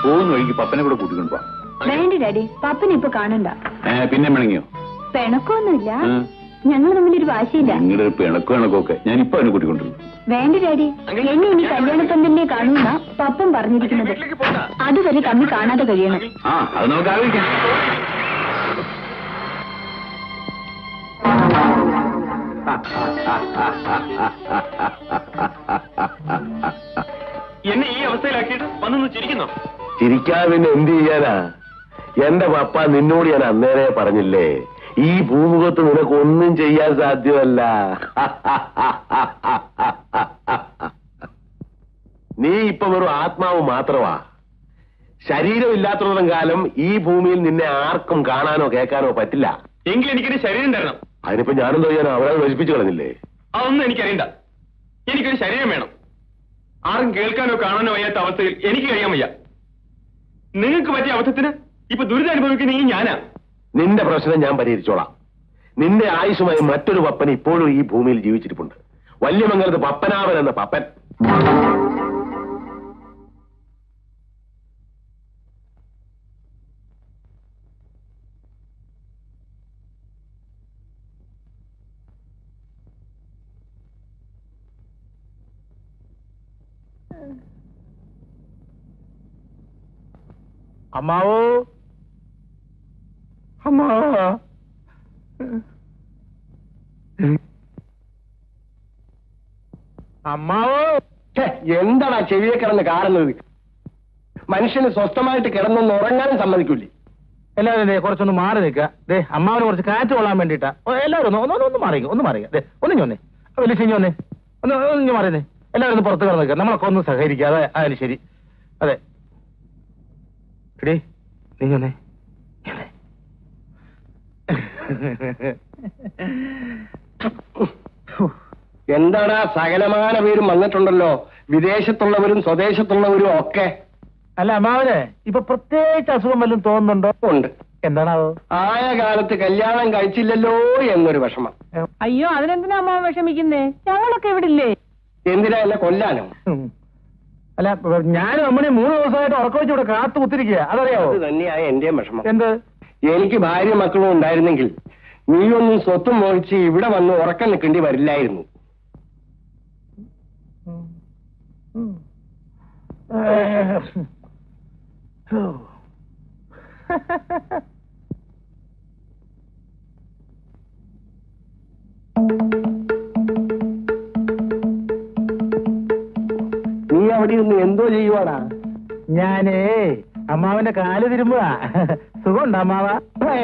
പോകുന്ന വഴിക്ക് പപ്പനെ കൂടെ കൂട്ടിക്കൊണ്ടു. വേണ്ട ഡാഡി, പപ്പനെ ഇപ്പൊ കാണണ്ട. പിന്നെ പിണങ്ങിയോ? പിണക്കൊന്നുമില്ല, ഞങ്ങൾ തമ്മിലൊരു വാശിയില്ല. നിങ്ങളുടെ പിണക്കൊക്കെ ഞാൻ ഇപ്പൊ അവനെ കൂട്ടിക്കൊണ്ടിരുന്നു. വേണ്ട ഡാഡി, എന്നെ ഇനി കല്യാണപ്പന്തലിനെ കാണുന്ന പപ്പൻ പറഞ്ഞിരിക്കുന്നത്. അതുവരെ തമ്മിൽ കാണാതെ കഴിയണം. അത് നമുക്ക് ആലോചിക്കാം. എന്നെ ഈ അവസ്ഥയിലാക്കിയിട്ട് വന്നു ചിരിക്കുന്നോ? ചിരിക്കാതെ പിന്നെ എന്ത് ചെയ്യാനാ? എന്റെ പപ്പ നിന്നോട് ഞാൻ അന്നേരെ പറഞ്ഞില്ലേ, ഈ ഭൂമുഖത്ത് നിനക്കൊന്നും ചെയ്യാൻ സാധ്യമല്ല. നീ ഇപ്പൊ വെറും ആത്മാവ് മാത്രമാ. ശരീരമില്ലാത്തത്തോളം കാലം ഈ ഭൂമിയിൽ നിന്നെ ആർക്കും കാണാനോ കേൾക്കാനോ പറ്റില്ല. എങ്കിൽ എനിക്കൊരു ശരീരം തരണം. അതിനിപ്പോ ഞാനെന്തോ ചെയ്യാനോ? അവരെ നശിപ്പിച്ചു കളഞ്ഞില്ലേ? അതൊന്നും എനിക്കറിയണ്ട. എനിക്കൊരു ശരീരം വേണം. ആരും കേൾക്കാനോ കാണാനോ വയ്യാത്ത അവസ്ഥയിൽ എനിക്ക് കഴിയാൻ വയ്യ. നിങ്ങൾക്ക് പറ്റിയ അവസ്ഥത്തിന് ഇപ്പൊ ദുരിതം അനുഭവിക്കുന്ന ഈ ഞാനാ. നിന്റെ പ്രശ്നം ഞാൻ പരിഹരിച്ചോളാം. നിന്റെ ആയുഷുമായി മറ്റൊരു പപ്പൻ ഇപ്പോഴും ഈ ഭൂമിയിൽ ജീവിച്ചിരിപ്പുണ്ട്. വല്യമംഗലത്ത് പപ്പനാവൻ എന്ന പപ്പൻ. അമ്മാവോ, അമ്മാവാ, അമ്മാവോ. എന്താടാ ചെവിയെ കിടന്ന് കാണുന്നത്? മനുഷ്യന് സ്വസ്ഥമായിട്ട് കിടന്നൊന്ന് ഉറങ്ങാനും സമ്മതിക്കൂലേ? എല്ലാവരും കുറച്ചൊന്ന് മാറി നിൽക്കുക. ദേ, അമ്മാവിന് കുറച്ച് കാറ്റ് കൊള്ളാൻ വേണ്ടിട്ടാ. എല്ലാവരും ഒന്ന് മാറിയ ഒന്ന് ഞൊന്നേ, വലിയ ചിഞ്ഞൊന്നേ, ഒന്ന് മാറിയേ. എല്ലാവരും ഒന്ന് പുറത്ത് കിടന്ന് നിൽക്കുക. നമ്മളൊക്കെ ഒന്ന് സഹകരിക്കാതെ. അതിന് ശരി. അതെ, എടീ നീ ഞൊന്നേ. എന്താടാ, സകലമാന പേരും വന്നിട്ടുണ്ടല്ലോ, വിദേശത്തുള്ളവരും സ്വദേശത്തുള്ളവരും ഒക്കെ. അല്ല അമ്മാവന് ഇപ്പൊ പ്രത്യേകിച്ച് അസുഖം വല്ലതും തോന്നുന്നുണ്ടോ? ഉണ്ട്. എന്താണാവോ? ആയ കാലത്ത് കല്യാണം കഴിച്ചില്ലല്ലോ എന്നൊരു വിഷമം. അയ്യോ, അതിനെന്തിനാ അമ്മാവൻ വിഷമിക്കുന്നേ? ഞങ്ങളൊക്കെ ഇവിടെ ഇല്ലേ? എന്തിനാ എന്നെ കൊല്ലാനോ? അല്ല, ഞാനും അമ്മണി 3 ദിവസമായിട്ട് ഉറക്കം വെച്ച് ഇവിടെ കാത്തു കുത്തിരിക്കുക. അതറിയാവോ? അത് തന്നെയാ എന്റെയും വിഷമം. എന്ത്? എനിക്ക് ഭാര്യ മക്കളും ഉണ്ടായിരുന്നെങ്കിൽ നീയൊന്നും സ്വത്തും മോഹിച്ച് ഇവിടെ വന്ന് ഉറക്കം നിൽക്കേണ്ടി വരില്ലായിരുന്നു. നീ അവിടെ ഇരുന്ന് എന്തോ ചെയ്യുവാടാ? ഞാനേ അമ്മാവന്റെ കാല് തിരുമ്പുക. സുഖമുണ്ടോ അമ്മാവ?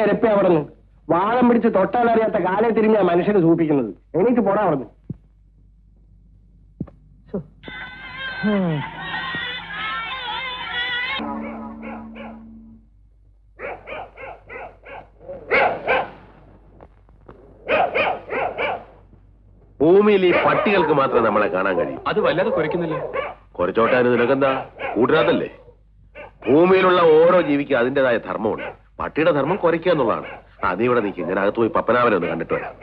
എരപ്പ അവിടുന്ന് വാളം പിടിച്ച് തൊട്ടാലറിയാത്ത കാലെ തിരിഞ്ഞാ മനുഷ്യന് സൂപ്പിക്കുന്നത്. എനിക്ക് പോടാ അവിടുന്ന്. ഭൂമിയിൽ ഈ പട്ടികൾക്ക് മാത്രമേ നമ്മളെ കാണാൻ കഴിയും. അത് വല്ലാതെ കുറയ്ക്കുന്നില്ല. കുറച്ചോട്ടാന് നിനക്കെന്താ? കൂട്ടിനകത്തല്ലേ? ഭൂമിയിലുള്ള ഓരോ ജീവിക്കും അതിൻ്റെതായ ധർമ്മമുണ്ട്. പട്ടിയുടെ ധർമ്മം കുറയ്ക്കുക എന്നുള്ളതാണ്. നീ ഇവിടെ നിൽക്കും, ഞാൻ അകത്ത് പോയി പപ്പനാവനെ ഒന്ന് കണ്ടിട്ട് വരാം.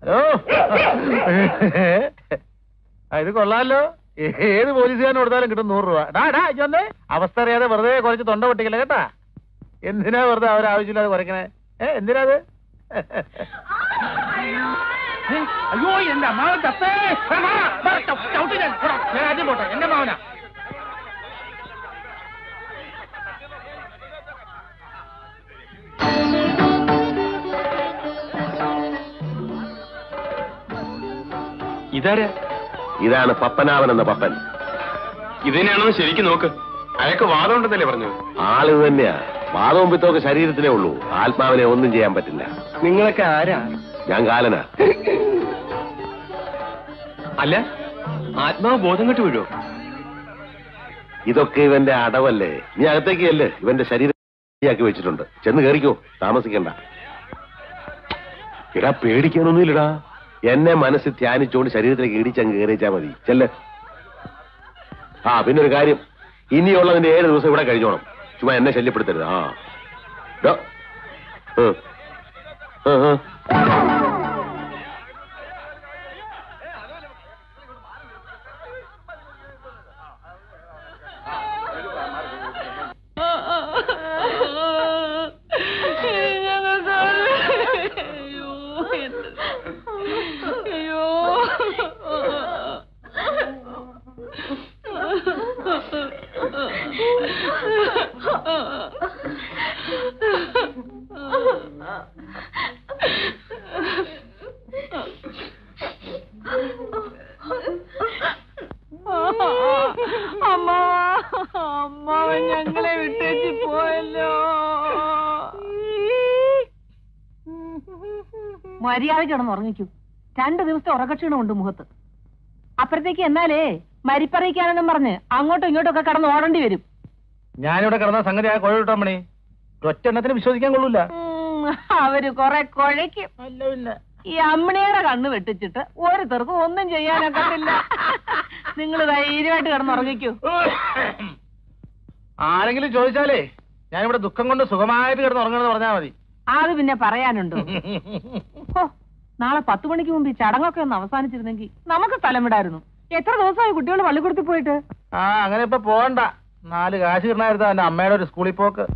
ഹലോ, ഇത് കൊള്ളാലോ. ഏത് പോലീസുകാരന് കൊടുത്താലും കിട്ടും 100 രൂപ. ഇതൊന്നേ അവസ്ഥ അറിയാതെ വെറുതെ കുറച്ച് തൊണ്ട പൊട്ടിക്കല കേട്ടാ. എന്തിനാ വെറുതെ അവരാവശ്യമില്ലാതെ കുറയ്ക്കണേ? എന്തിനാ അത്? അയ്യോ, എന്റെ അമ്മാവൻ ചത്തേ. ഞാൻ ആദ്യം പോട്ടെ. എന്റെ അമ്മാവനാ. ഇതാരാ? ഇതാണ് പപ്പനാവൻ എന്ന പപ്പൻ. ഇതിനാണോ ശരിക്കും നോക്ക്. അയാൾക്ക് വാദം ഉണ്ടെന്നല്ലേ പറഞ്ഞത്? ആളിത് തന്നെയാ. വാദവും പിത്തമൊക്കെ ശരീരത്തിലേ ഉള്ളൂ. ആത്മാവിനെ ഒന്നും ചെയ്യാൻ പറ്റില്ല. നിങ്ങളൊക്കെ ആരാ? ഞാൻ കാലനാ. അല്ല, ആത്മാവ് ബോധം കെട്ട് വീഴോ? ഇതൊക്കെ ഇവന്റെ അടവല്ലേ? നീ അകത്തേക്ക് അല്ലേ ഇവന്റെ ശരീരമാക്കി വെച്ചിട്ടുണ്ട്. ചെന്ന് കേറിക്കോ, താമസിക്കണ്ട. ഇടാ, പേടിക്കാനൊന്നുമില്ലടാ. എന്നെ മനസ്സിൽ ധ്യാനിച്ചുകൊണ്ട് ശരീരത്തിലേക്ക് ഇടിച്ചങ്ങ് കയറിച്ചാ മതി. ചെല്ല്. പിന്നെ ഒരു കാര്യം, ഇനിയുള്ളതിന്റെ 7 ദിവസം ഇവിടെ കഴിഞ്ഞോണം. ചുമ്മാ എന്നെ ശല്യപ്പെടുത്തരുത്. അമ്മാവൻ ഞങ്ങളെ വിട്ടേച്ച് പോയല്ലോ. മര്യാദ കിടന്നുറങ്ങിക്കൂ. 2 ദിവസത്തെ ഉറക്കക്ഷീണമുണ്ട് മുഖത്ത്. അപ്പുറത്തേക്ക് എന്നാലേ മരിപ്പറിയിക്കാനെന്നും പറഞ്ഞ് അങ്ങോട്ടും ഇങ്ങോട്ടും ഒക്കെ കടന്ന് ഓടേണ്ടി വരും. ഞാനിവിടെ കിടന്ന സംഗതി ആ കുഴ കിട്ടാമണി ഒറ്റെണ്ണത്തിന് വിശ്വസിക്കാൻ കൊള്ളൂല. അവര് കൊറേ കുഴയ്ക്കും. ഈ അമ്മണിയുടെ കണ്ണ് വെട്ടിച്ചിട്ട് ഓരോരുത്തർക്കും ഒന്നും ചെയ്യാനൊക്കത്തില്ല. നിങ്ങൾ ധൈര്യമായിട്ട് കിടന്നുറങ്ങിക്കൂ. ആരെങ്കിലും ചോദിച്ചാലേ ഞാനിവിടെ ദുഃഖം കൊണ്ട് സുഖമായിട്ട് കിടന്നുറങ്ങണമെന്ന് പറഞ്ഞാൽ മതി. അത് പിന്നെ പറയാനുണ്ടോ? നാളെ 10 മണിക്ക് മുമ്പ് ഈ ചടങ്ങൊക്കെ ഒന്ന് അവസാനിച്ചിരുന്നെങ്കിൽ നമുക്ക് സ്ഥലം വിടായിരുന്നു. എത്ര ദിവസമായി കുട്ടികൾ പള്ളിക്കൂടത്തിൽ പോയിട്ട്? അങ്ങനെ ഇപ്പൊ പോകണ്ട. 4 കാശ് കിട്ടണായിരുന്നു എന്റെ അമ്മയുടെ ഒരു സ്കൂളിൽ പോക്ക്.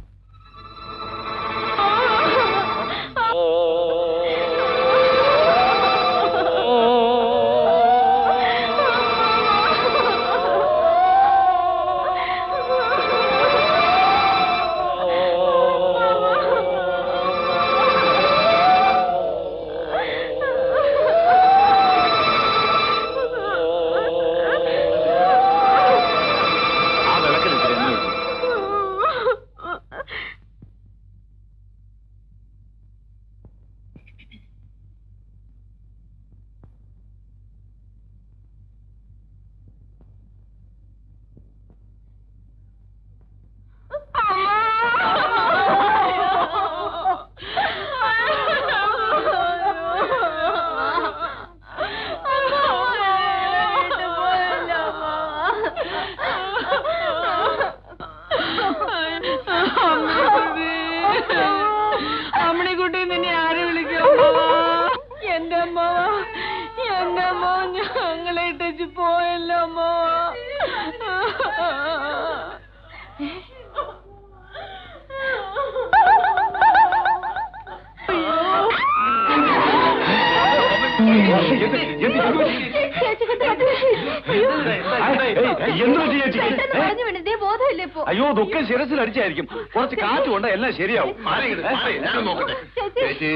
അമ്മണിക്കുട്ടി, നിന്നെ ആരെ വിളിക്കോ? എന്റെ അമ്മ ഞങ്ങളെ ഇട്ടേച്ച് പോയല്ലോ അമ്മ. അയ്യോ, ദുഃഖം ശിരസിൽ അടിച്ചായിരിക്കും. കുറച്ച് കാറ്റ് കൊണ്ട് എല്ലാം ശരിയാവും. ചേച്ചി,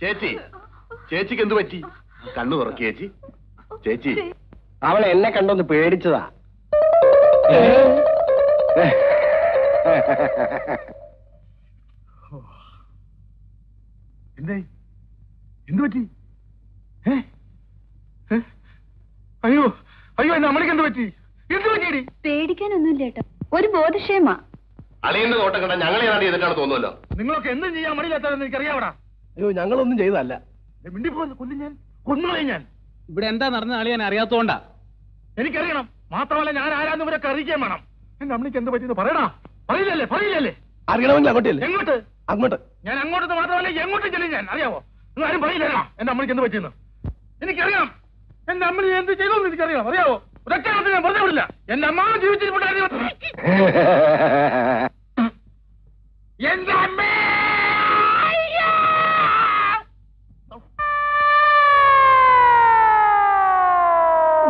ചേച്ചി, ചേച്ചിക്ക് എന്ത് പറ്റി? കണ്ണു തുറക്കി ചേച്ചി. ചേച്ചി, അവൾ എന്നെ കണ്ടൊന്ന് പേടിച്ചതാ. എന്തായി? എന്ത് പറ്റി? അയ്യോ അയ്യോ, എന്റെ അമ്മയ്ക്ക് എന്ത് പറ്റി? എന്ത് പറ്റിയടി? പേടിക്കാനൊന്നുമില്ല ഏട്ടാ, ഒരു ബോധക്ഷേമ. അളിയന്റെ നോട്ടം കണ്ട ഞങ്ങളെ ഏതാണ്ട് ചെയ്തിട്ടാണ് തോന്നുമല്ലോ. നിങ്ങളൊക്കെ എന്തും ചെയ്യാൻ മടിയില്ലാത്തതെന്ന് എനിക്കറിയാവടാ. അയ്യോ, ഞങ്ങളൊന്നും ചെയ്തല്ല. മിണ്ടിപ്പോന്ന് കൊല്ലും ഞാൻ, കൊന്നുകളയും ഞാൻ. ഇവിടെ എന്താ നടന്ന ആളെ ഞാൻ അറിയാത്തോണ്ടാ. എനിക്കറിയണം. മാത്രമല്ല ഞാൻ ആരാന്ന് ഇവരൊക്കെ അറിയിക്കാൻ വേണം. എന്റെ അമ്മയ്ക്ക് എന്ത് പറ്റിയെന്ന് പറയടാ. പറയില്ലല്ലേ? അറിയണമെങ്കിൽ അങ്ങോട്ടല്ലേ? എങ്ങോട്ട്? അങ്ങോട്ട്. ഞാൻ അങ്ങോട്ട് മാത്രമല്ല എങ്ങോട്ടും ചെല്ലും ഞാൻ. അറിയാവോ? നിങ്ങൾ ആരും പറയില്ലല്ലോ എന്റെ അമ്മയ്ക്ക് എന്ത് പറ്റിയെന്ന്. എനിക്കറിയാം. എന്റെ അമ്മ എന്ത് ചെയ്തോന്ന് എനിക്കറിയാം. അറിയാവോ? ഒരൊറ്റ ഞാൻ പറഞ്ഞു വിടില്ല. എന്റെ അമ്മ ജീവിച്ചിട്ടുണ്ടായിരുന്നു. എന്റെ അമ്മേ!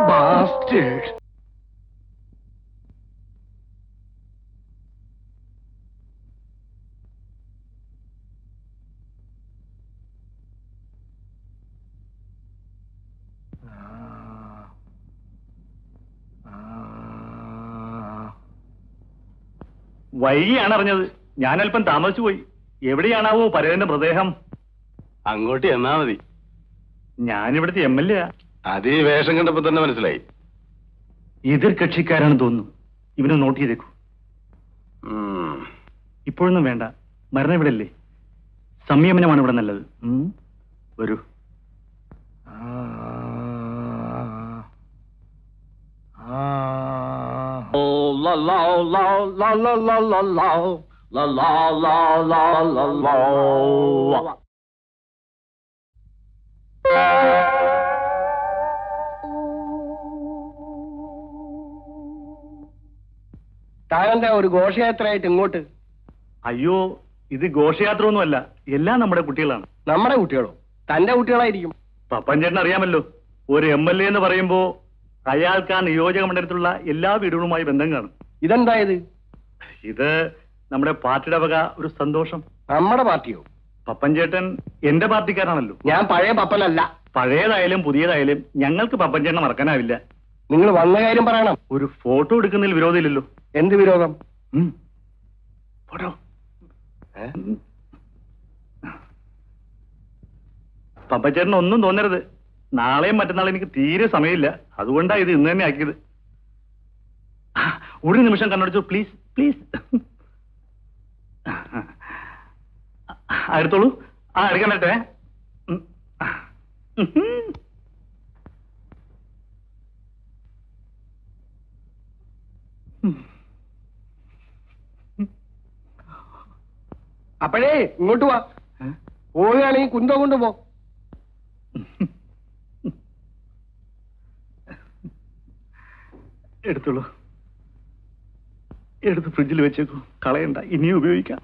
Bastard. വൈകിയാണ് അറിഞ്ഞത്. ഞാനല്പം താമസിച്ചു പോയി. എവിടെയാണാവോ പരേതന്റെ മൃതദേഹം? അങ്ങോട്ട് എന്നാ മതി. ഞാനിവിടുത്തെ MLA. അത് ഈ വേഷം കണ്ടപ്പോ തന്നെ മനസ്സിലായി. എതിർ കക്ഷിക്കാരാണെന്ന് തോന്നുന്നു. ഇവനെ നോട്ട് ചെയ്തേക്കൂ. ഇപ്പോഴൊന്നും വേണ്ട, മരണം ഇവിടെ അല്ലേ, സംയമനമാണ് ഇവിടെ നല്ലത്. വരൂ. താനെന്താ ഒരു ഘോഷയാത്രയായിട്ട് ഇങ്ങോട്ട്? അയ്യോ, ഇത് ഘോഷയാത്ര ഒന്നുമല്ല, എല്ലാം നമ്മുടെ കുട്ടികളാണ്. നമ്മുടെ കുട്ടികളോ? തന്റെ കുട്ടികളായിരിക്കും. പപ്പൻ ചേട്ടൻ അറിയാമല്ലോ, ഒരു MLA എന്ന് പറയുമ്പോ അയാൾക്ക് ആ നിയോജക മണ്ഡലത്തിലുള്ള എല്ലാ വീടുകളുമായി ബന്ധം കാണും. ഇതെന്താ ഇത്? ഇത് നമ്മുടെ പാർട്ടിയുടെ വക ഒരു സന്തോഷം. നമ്മുടെ പാർട്ടിയോ? പപ്പൻ ചേട്ടൻ എന്റെ പാർട്ടിക്കാരാണല്ലോ. ഞാൻ പഴയ പപ്പനല്ല. പഴയതായാലും പുതിയതായാലും ഞങ്ങൾക്ക് പപ്പൻ ചേട്ടനെ മറക്കാനാവില്ല. നിങ്ങൾ വന്ന കാര്യം പറയണം. ഒരു ഫോട്ടോ എടുക്കുന്നതിൽ വിരോധമില്ലല്ലോ. എന്ത് വിരോധം? ഫോട്ടോ. പപ്പൻ ചേട്ടന് ഒന്നും തോന്നരുത്. നാളെയും മറ്റന്നാളും എനിക്ക് തീരെ സമയമില്ല, അതുകൊണ്ടാണ് ഇത് ഇന്ന് തന്നെ ആക്കിയത്. ഒരു നിമിഷം കണ്ണടച്ചു, പ്ലീസ് പ്ലീസ്. എടുത്തോളൂ. എടുക്കാൻ പറ്റേ? അപ്പോഴേ ഇങ്ങോട്ട് വാ. പോവുകയാണെങ്കിൽ കുന്തം കൊണ്ട് പോ. എടുത്തോളൂ. എടുത്ത് ഫ്രിഡ്ജിൽ വെച്ചേക്കൂ, കളയണ്ട, ഇനിയും ഉപയോഗിക്കാം.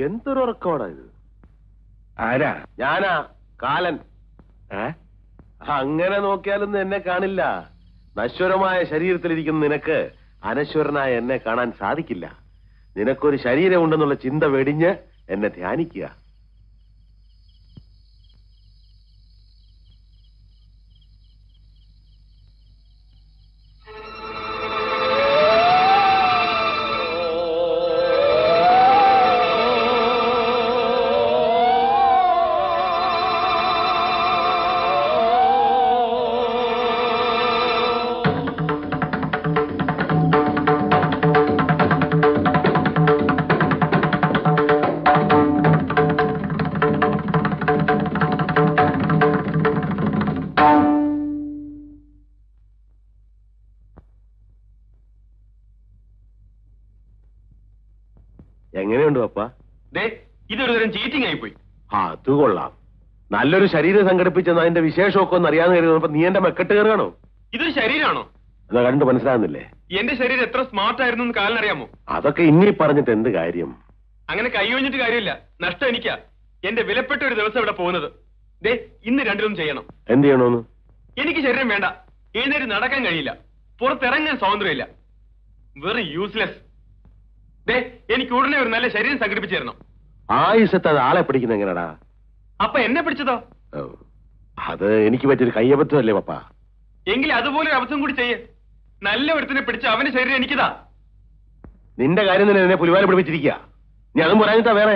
എന്തൊരു ഉറക്കമാടാ ഇത്? ആരാ? ഞാനാ, കാലൻ. അങ്ങനെ നോക്കിയാലൊന്നും എന്നെ കാണില്ല. നശ്വരമായ ശരീരത്തിലിരിക്കുന്ന നിനക്ക് അനശ്വരനായ എന്നെ കാണാൻ സാധിക്കില്ല. നിനക്കൊരു ശരീരമുണ്ടെന്നുള്ള ചിന്ത വെടിഞ്ഞ് എന്നെ ധ്യാനിക്കുക. എങ്ങനെയുണ്ട് പപ്പ? ഇതൊരു തരം ചീറ്റിംഗ് ആയിപ്പോയി. അത് കൊള്ളാം. നല്ലൊരു ശരീരം സംഘടിപ്പിച്ചെന്ന് അതിന്റെ വിശേഷമൊക്കെ ഒന്ന് അറിയാതെ കരുതുന്നപ്പോ നീ എന്റെ മെക്കെട്ട് കയറുകയാണോ? ഇതൊരു ശരീരമാണോ? എന്നാ കണ്ടു മനസ്സിലാകുന്നില്ലേ? എന്റെ ശരീരം എത്ര സ്മാർട്ട് ആയിരുന്നു എന്ന് കാലിനറിയാമോ? അതൊക്കെ ഇനി പറഞ്ഞിട്ട് എന്ത് കാര്യം? അങ്ങനെ കൈയൊഴിഞ്ഞിട്ട് കാര്യമില്ല, നഷ്ടം എനിക്കാ. എന്റെ വിലപ്പെട്ട ഒരു ദിവസം ഇവിടെ പോകുന്നത്. ഇന്ന് രണ്ടിലൊന്നും ചെയ്യണം. എന്ത് ചെയ്യണോന്ന്? എനിക്ക് ശരീരം വേണ്ട, എഴുന്നേറ്റ് നടക്കാൻ കഴിയില്ല, പുറത്തിറങ്ങാൻ സ്വാതന്ത്ര്യമില്ല. വെറും യൂസ്ലെസ്. എനിക്ക് ഉടനെ ഒരു നല്ല ശരീരം സംഘടിപ്പിച്ചു തരണം. ആയുസത്ത് അത് ആളെ പിടിക്കുന്ന എങ്ങനെടാ? അപ്പൊ എന്നെ പിടിച്ചതോ? അത് എനിക്ക് പറ്റിയൊരു കയ്യബദ്ധമല്ലേ പപ്പ? എങ്കിൽ അതുപോലെ ഒരു അബദ്ധം കൂടി ചെയ്യേ. നല്ല ഒരുത്തിനെ പിടിച്ച് അവന്റെ ശരീരം എനിക്കിതാ. നിന്റെ കാര്യം തന്നെ എന്നെ പുലിവാല പിടിപ്പിച്ചിരിക്കുക. നീ അതും പറയാനിട്ടാ വേറെ